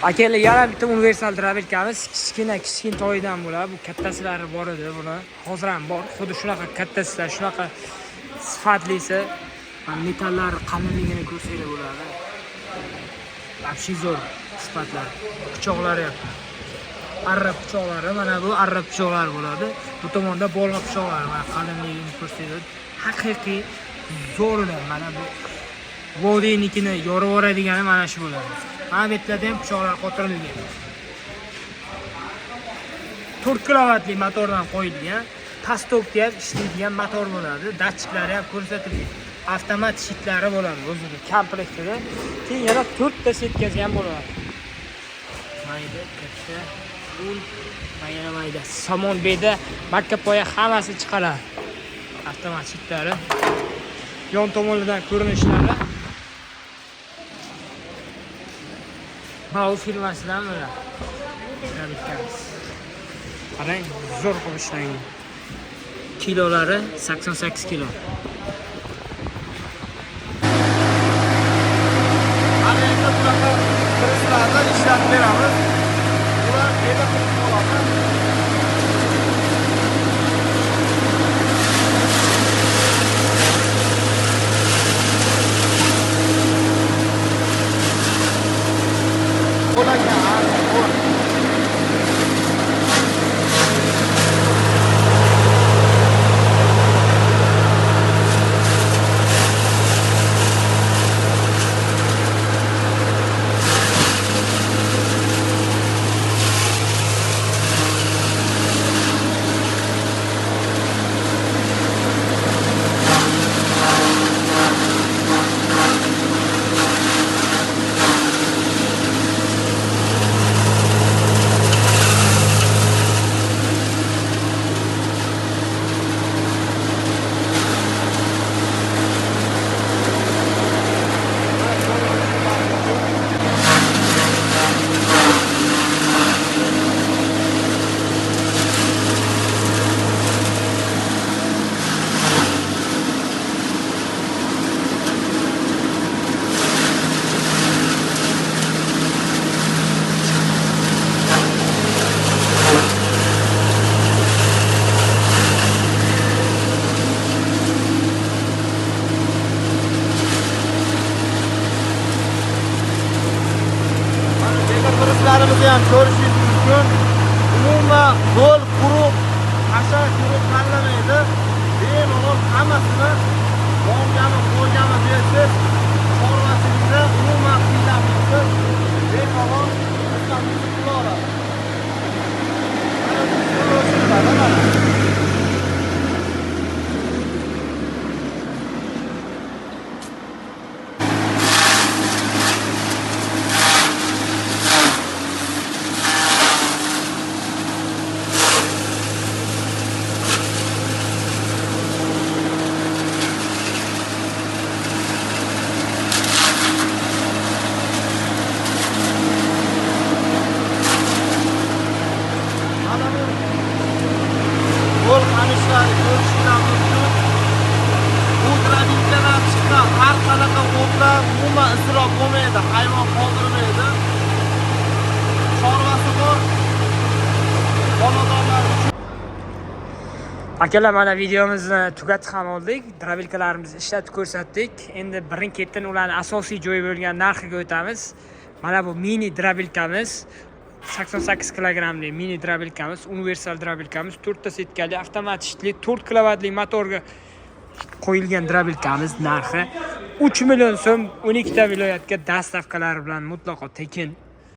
Akalar, yana bitta universal drabilkamiz kichkina toydan bo'ladi. Bu kattasilari bor edi buni. Hozir ham bor. Xuddi shunaqa kattasilar, shunaqa sifatlisi. Metallari qalinligini ko'rsanglar bo'ladi. Вообще zo'r sifatlar. Pichoqlari ham. Arra pichoqlari, mana bu arra pichoqlar bo'ladi. Bu tomonda bolg'a pichoqlari, mana qalinligini ko'rsanglar. Haqiqiy zo'rlar. Mana bu Vodiynikini yorib yuboradigani mana shu bo'ladi. Mana bu yerda ham pichoqlar qotirilgan. 4 kilovatli motordan qo'yilgan, tastovga ham ishlaydigan motor bo'ladi. Datchiklari ham ko'rsatilgan. Avtomat shitlari bo'ladi o'zida komplektida. Keyin yana 4 ta setkasi ham bo'ladi. Mayda, katta, ul, mayda. Somon beda, makka poya hammasi chiqaradi. Avtomat shitlari. Yon tomonidan ko'rinishlari. Mana firmasidan mana. Qarang, zo'r qilib ishlangan. Kilolari 88 kilo. Ana endi bunaqa kristallardan ishlatib beramiz. Bular beda qilib qoladi. Kuruslarimizni ham ko'rishingiz mumkin. Umuman yo'l quruq, hasha quruq tanlamaydi. Bemalol hammasini borgani qo'ygani bersiz, chorvachilikda umuman qiynalmaysiz. Bemalol ishlamingizni qila olasiz. Mana bu yo'l qamishlar ko'rishinglar mumkin. Bu trafikdan chiqqan har qanaqa o'tlar umuman isrof bo'lmaydi, hayvon qoldirmaydi. Chorvasi bor. Xonadonlar uchun. Akalar, mana videomizni tugatib ham oldik. Drabilkalarimizni ishlatib ko'rsatdik. Endi birin-ketin ularning asosiy joyi bo'lgan narxiga o'tamiz. Mana bu mini drabilkamiz. 88 kilogramli mini drabilkamiz, universal drabilkamiz, 4 ta setkali avtomat shitli 4 kilovatli motorga qo'yilgan drabilkamiz narxi 3 million so'm 12 ta viloyatga dastavkalar bilan mutlaqo tekin.